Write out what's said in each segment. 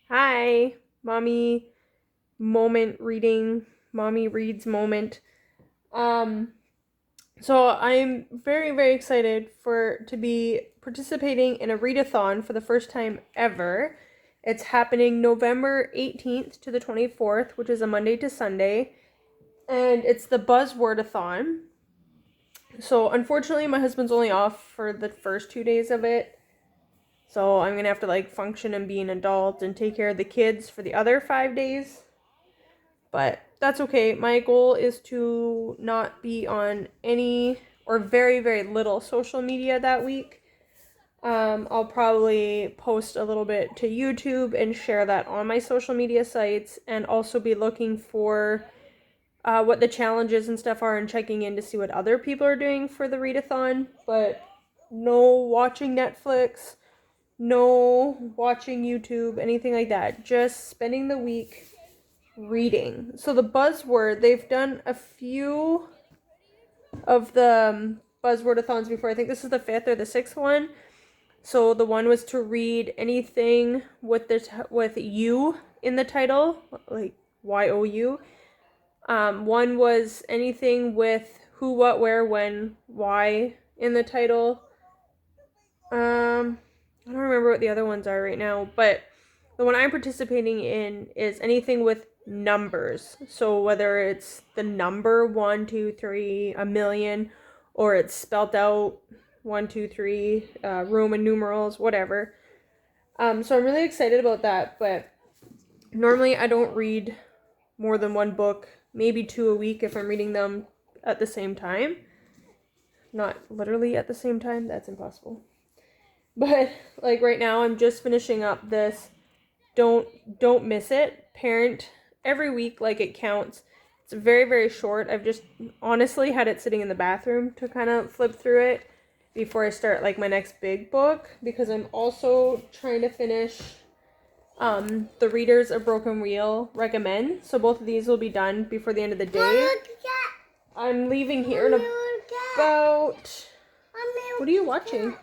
Hi, mommy moment reading, mommy reads moment. Um, so I'm very, very excited to be participating in a readathon for the first time ever. It's happening November 18th to the 24th, which is a Monday to Sunday, and it's the Buzzwordathon. So unfortunately, my husband's only off for the first 2 days of it. So I'm gonna have to function and be an adult and take care of the kids for the other 5 days. But that's okay. My goal is to not be on any or very, very little social media that week. I'll probably post a little bit to YouTube and share that on my social media sites, and also be looking for what the challenges and stuff are and checking in to see what other people are doing for the readathon. But no watching Netflix, no watching YouTube, anything like that. Just spending the week reading. So the Buzzword, they've done a few of the Buzzwordathons before. I think this is the fifth or the sixth one. So the one was to read anything with with you in the title, like YOU. One was anything with who, what, where, when, why in the title. I don't remember what the other ones are right now, but the one I'm participating in is anything with numbers. So whether it's the number 1, 2, 3, a million, or it's spelled out 1, 2, 3, Roman numerals, whatever. So I'm really excited about that, but normally I don't read more than one book, maybe two a week if I'm reading them at the same time. Not literally at the same time, that's impossible. But right now I'm just finishing up this don't miss it parent every week, like it counts. It's very, very short. I've just honestly had it sitting in the bathroom to kind of flip through it before I start my next big book, because I'm also trying to finish the Readers a Broken Wheel recommend. So both of these will be done before the end of the day. I'm leaving here in about... What are you watching?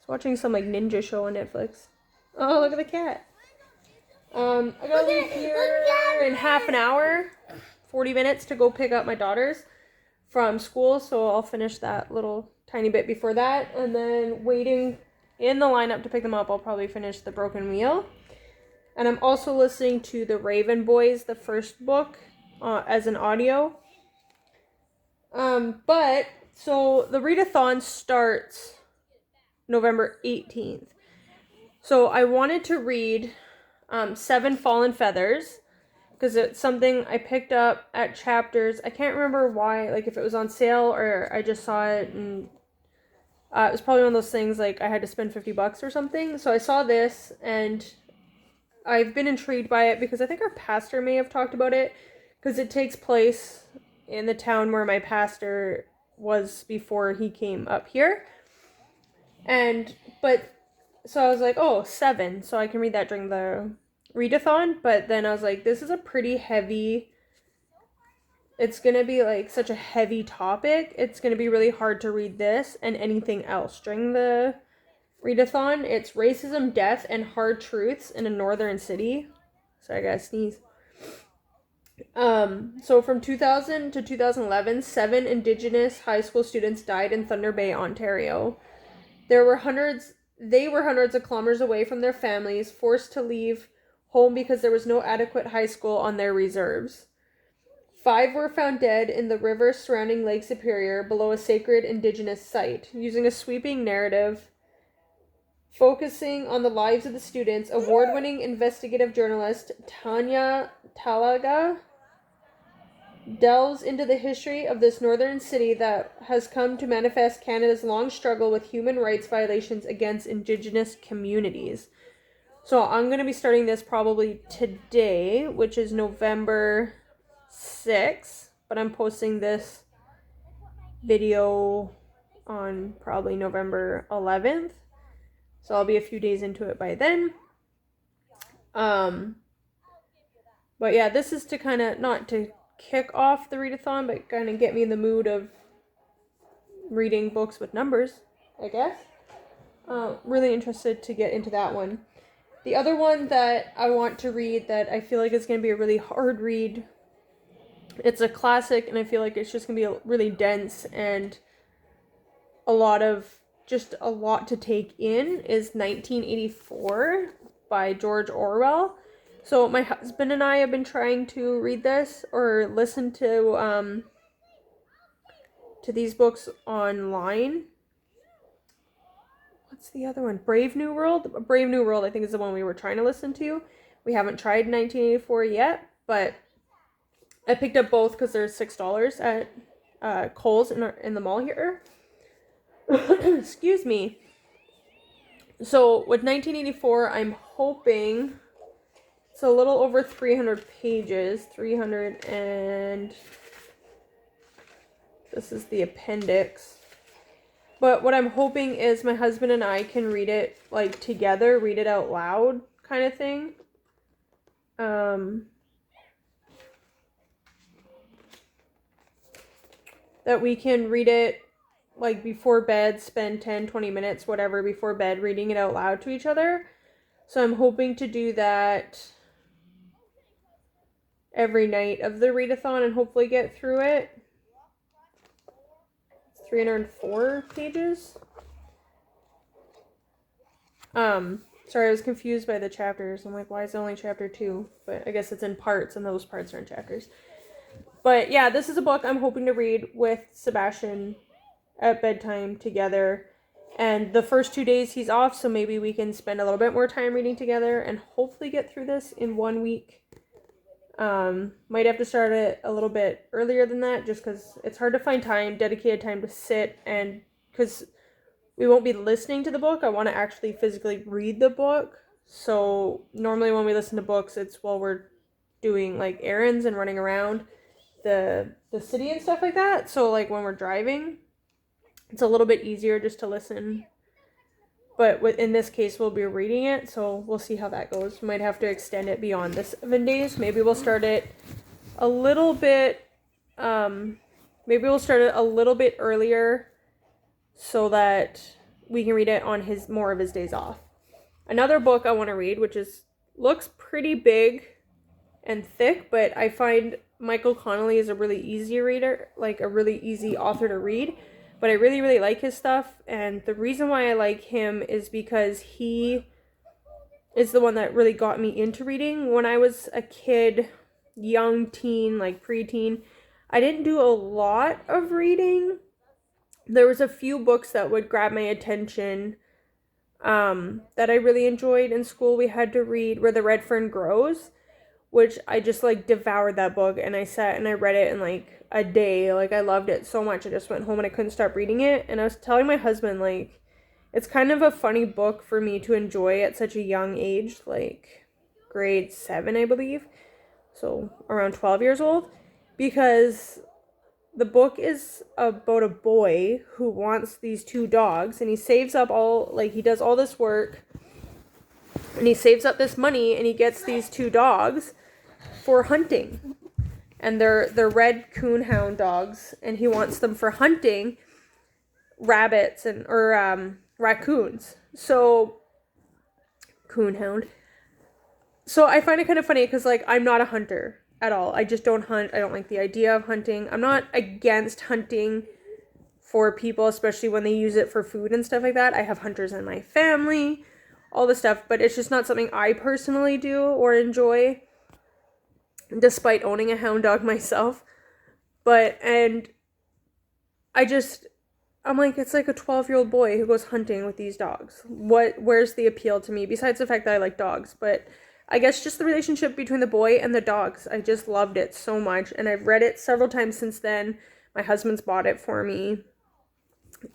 It's watching some ninja show on Netflix. Oh, look at the cat. I gotta leave here in half an hour, 40 minutes to go pick up my daughters from school, so I'll finish that little tiny bit before that, and then waiting in the lineup to pick them up, I'll probably finish The Broken Wheel. And I'm also listening to The Raven Boys, the first book, as an audio. So the readathon starts November 18th. So I wanted to read 7 Fallen Feathers, because it's something I picked up at Chapters. I can't remember why, if it was on sale or I just saw it, and it was probably one of those things I had to spend $50 or something. So I saw this and I've been intrigued by it because I think our pastor may have talked about it, because it takes place in the town where my pastor was before he came up here. So I was like, oh, 7. So I can read that during the readathon. But then I was like, this is a pretty heavy... It's going to be such a heavy topic. It's going to be really hard to read this and anything else during the readathon. It's racism, death, and hard truths in a northern city. Sorry, I gotta sneeze. So from 2000 to 2011, 7 Indigenous high school students died in Thunder Bay, Ontario. They were hundreds of kilometers away from their families, forced to leave home because there was no adequate high school on their reserves. 5 were found dead in the river surrounding Lake Superior below a sacred Indigenous site. Using a sweeping narrative focusing on the lives of the students, award-winning investigative journalist Tanya Talaga delves into the history of this northern city that has come to manifest Canada's long struggle with human rights violations against Indigenous communities. So I'm going to be starting this probably today, which is November 6th, but I'm posting this video on probably November 11th. So I'll be a few days into it by then. But yeah, this is to kind of, not to kick off the readathon, but kind of get me in the mood of reading books with numbers, I guess. Really interested to get into that one. The other one that I want to read that I feel like is going to be a really hard read, it's a classic, and I feel like it's just going to be really dense and a lot to take in, is 1984 by George Orwell. So my husband and I have been trying to read this or listen to these books online. What's the other one? Brave New World? Brave New World, I think, is the one we were trying to listen to. We haven't tried 1984 yet, but I picked up both because they're $6 at Kohl's in the mall here. Excuse me. So with 1984, I'm hoping it's a little over 300 pages. 300 and... This is the appendix. But what I'm hoping is my husband and I can read it, like, together, read it out loud kind of thing. That we can read it, like, before bed, spend 10, 20 minutes, whatever, before bed, reading it out loud to each other. So I'm hoping to do that every night of the readathon and hopefully get through it. 304 pages. Sorry, I was confused by the chapters. I'm like, why is it only chapter 2? But I guess it's in parts, and those parts are in chapters. But yeah, this is a book I'm hoping to read with Sebastian at bedtime together. And the first 2 days he's off, so maybe we can spend a little bit more time reading together and hopefully get through this in 1 week. Might have to start it a little bit earlier than that, just because it's hard to find time, dedicated time to sit, and because we won't be listening to the book, I want to actually physically read the book. So normally when we listen to books, it's while we're doing like errands and running around the city and stuff like that. So like when we're driving, it's a little bit easier just to listen. But in this case, we'll be reading it, so we'll see how that goes. We might have to extend it beyond the 7 days. Maybe we'll start it a little bit, earlier so that we can read it on more of his days off. Another book I want to read, which looks pretty big and thick, but I find Michael Connelly is a really easy reader, like a really easy author to read. But I really, really like his stuff, and the reason why I like him is because he is the one that really got me into reading. When I was a kid, young teen, like preteen, I didn't do a lot of reading. There was a few books that would grab my attention that I really enjoyed in school. We had to read Where the Red Fern Grows, which I just like devoured that book, and I sat and I read it in like a day. Like I loved it so much. I just went home and I couldn't stop reading it. And I was telling my husband, like, it's kind of a funny book for me to enjoy at such a young age, like grade 7, I believe. So around 12 years old, because the book is about a boy who wants these 2 dogs, and he saves up he does all this work, and he saves up this money, and he gets these 2 dogs for hunting. And they're red coonhound dogs, and he wants them for hunting rabbits or raccoons. So, coonhound. So I find it kind of funny because, like, I'm not a hunter at all. I just don't hunt. I don't like the idea of hunting. I'm not against hunting for people, especially when they use it for food and stuff like that. I have hunters in my family, all this stuff, but it's just not something I personally do or enjoy, despite owning a hound dog myself. I'm like, it's like a 12-year-old boy who goes hunting with these dogs. Where's the appeal to me, besides the fact that I like dogs? But I guess just the relationship between the boy and the dogs. I just loved it so much, and I've read it several times since then. My husband's bought it for me.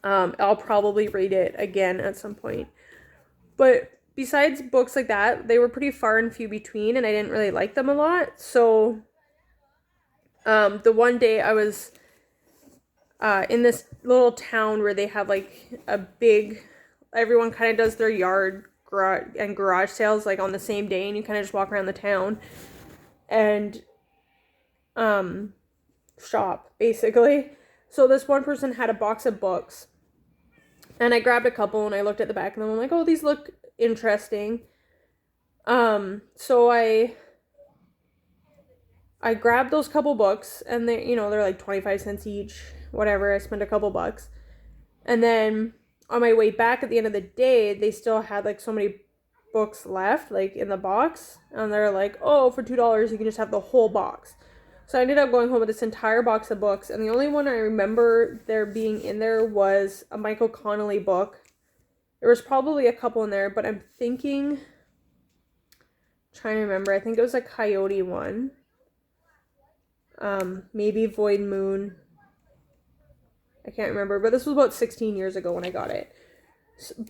I'll probably read it again at some point. But besides books like that, they were pretty far and few between, and I didn't really like them a lot. So the one day I was in this little town where they have like a big, everyone kind of does their yard garage sales like on the same day, and you kind of just walk around the town and shop basically. So this one person had a box of books, and I grabbed a couple and I looked at the back of them. I'm like, oh, these look interesting. So I grabbed those couple books, and they're like 25 cents each, whatever. I spent a couple bucks. And then on my way back at the end of the day, they still had like so many books left, like in the box. And they're like, oh, for $2, you can just have the whole box. So I ended up going home with this entire box of books. And the only one I remember there being in there was a Michael Connelly book. There was probably a couple in there, but I'm trying to remember. I think it was a Coyote one. Maybe Void Moon. I can't remember, but this was about 16 years ago when I got it.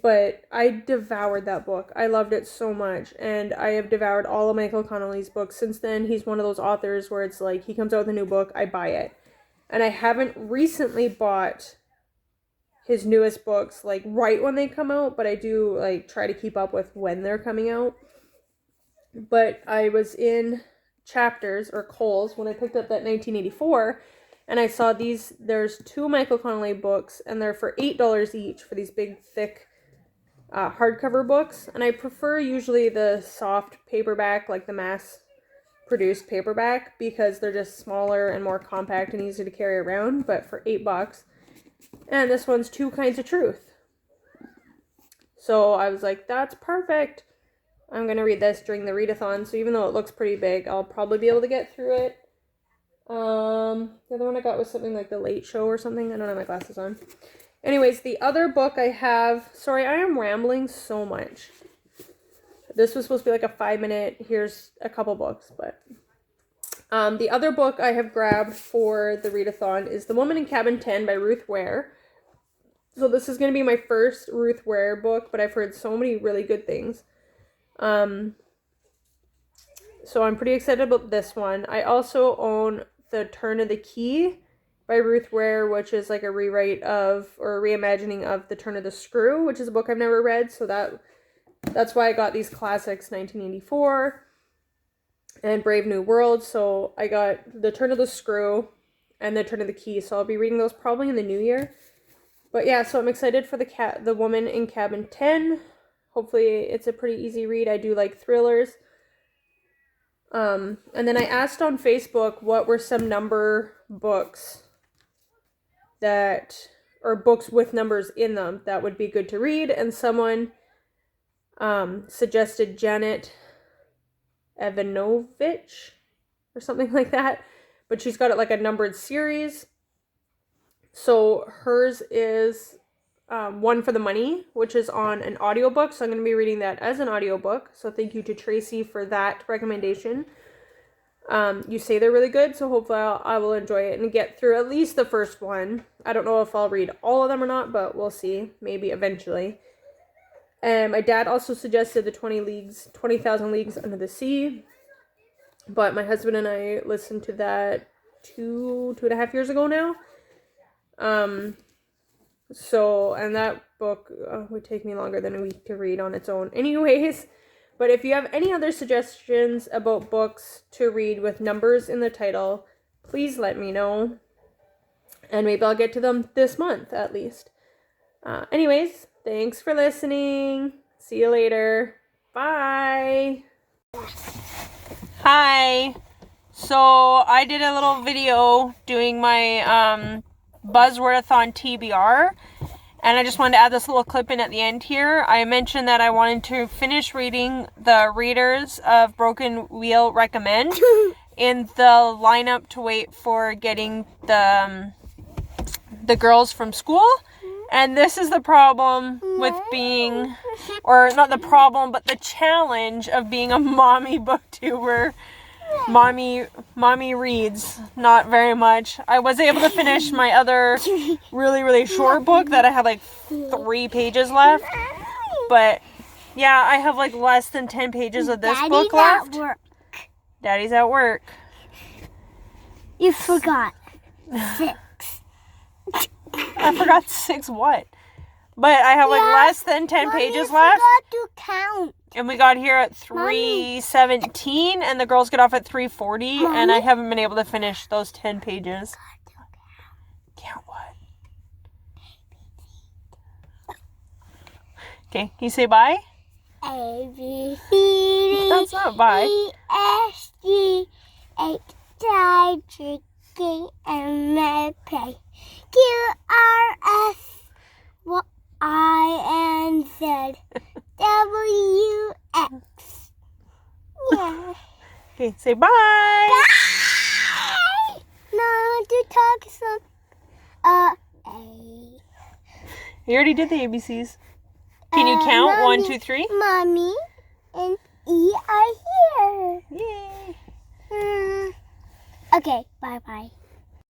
But I devoured that book. I loved it so much, and I have devoured all of Michael Connelly's books since then. He's one of those authors where it's like he comes out with a new book, I buy it. And I haven't recently bought his newest books like right when they come out, but I do like try to keep up with when they're coming out. But I was in Chapters or Kohl's when I picked up that 1984, and I saw there's 2 Michael Connelly books, and they're for $8 each for these big thick hardcover books. And I prefer usually the soft paperback, like the mass produced paperback, because they're just smaller and more compact and easy to carry around. But for $8, and this one's 2 Kinds of Truth, so I was like, that's perfect. I'm going to read this during the readathon, so even though it looks pretty big, I'll probably be able to get through it. The other one I got was something like The Late Show or something. I don't have my glasses on. Anyways, the other book I have... Sorry, I am rambling so much. This was supposed to be like a 5-minute, here's a couple books, but... the other book I have grabbed for the readathon is The Woman in Cabin 10 by Ruth Ware. So this is going to be my first Ruth Ware book, but I've heard so many really good things. So I'm pretty excited about this one. I also own The Turn of the Key by Ruth Ware, which is like a rewrite of, or a reimagining of The Turn of the Screw, which is a book I've never read. So that's why I got these classics, 1984 and Brave New World. So I got The Turn of the Screw and The Turn of the Key. So I'll be reading those probably in the new year. But yeah, so I'm excited for The Woman in Cabin 10. Hopefully it's a pretty easy read. I do like thrillers. And then I asked on Facebook what were some number books or books with numbers in them that would be good to read. And someone suggested Janet Evanovich or something like that. But she's got it like a numbered series. So hers is One for the Money, which is on an audiobook. So I'm going to be reading that as an audiobook. So thank you to Tracy for that recommendation. You say they're really good, so hopefully I will enjoy it and get through at least the first one. I don't know if I'll read all of them or not, but we'll see. Maybe eventually. And my dad also suggested the 20,000 Leagues Under the Sea. But my husband and I listened to that 2.5 years ago now. So, and that book would take me longer than a week to read on its own anyways. But if you have any other suggestions about books to read with numbers in the title, please let me know. And maybe I'll get to them this month at least. Anyways, thanks for listening. See you later. Bye. Hi. So I did a little video doing my Buzzwordathon TBR, and I just wanted to add this little clip in at the end here. I mentioned that I wanted to finish reading the readers of Broken Wheel Recommend in the lineup to wait for getting the girls from school. And this is the problem with being, or not the problem, but the challenge of being a mommy booktuber. Mommy reads not very much. I was able to finish my other really, really short book that I had like 3 pages left. But yeah, I have like less than 10 pages of this book left. At work. Daddy's at work. You forgot 6. I forgot 6 what? But I have like less than 10 pages left. I forgot to count. And we got here at 3:17, and the girls get off at 3:40, and I haven't been able to finish those 10 pages. Count what? Okay, can you say bye? A, B, C, D. It's not bye. ESG, die, drinking, and may pay. QRS, I and Z, WX. Yeah. Okay, say bye. Bye. Now I want to talk some. A. You already did the ABCs. Can you count? Mommy, 1, 2, 3. Mommy and E are here. Yay. Okay, bye bye.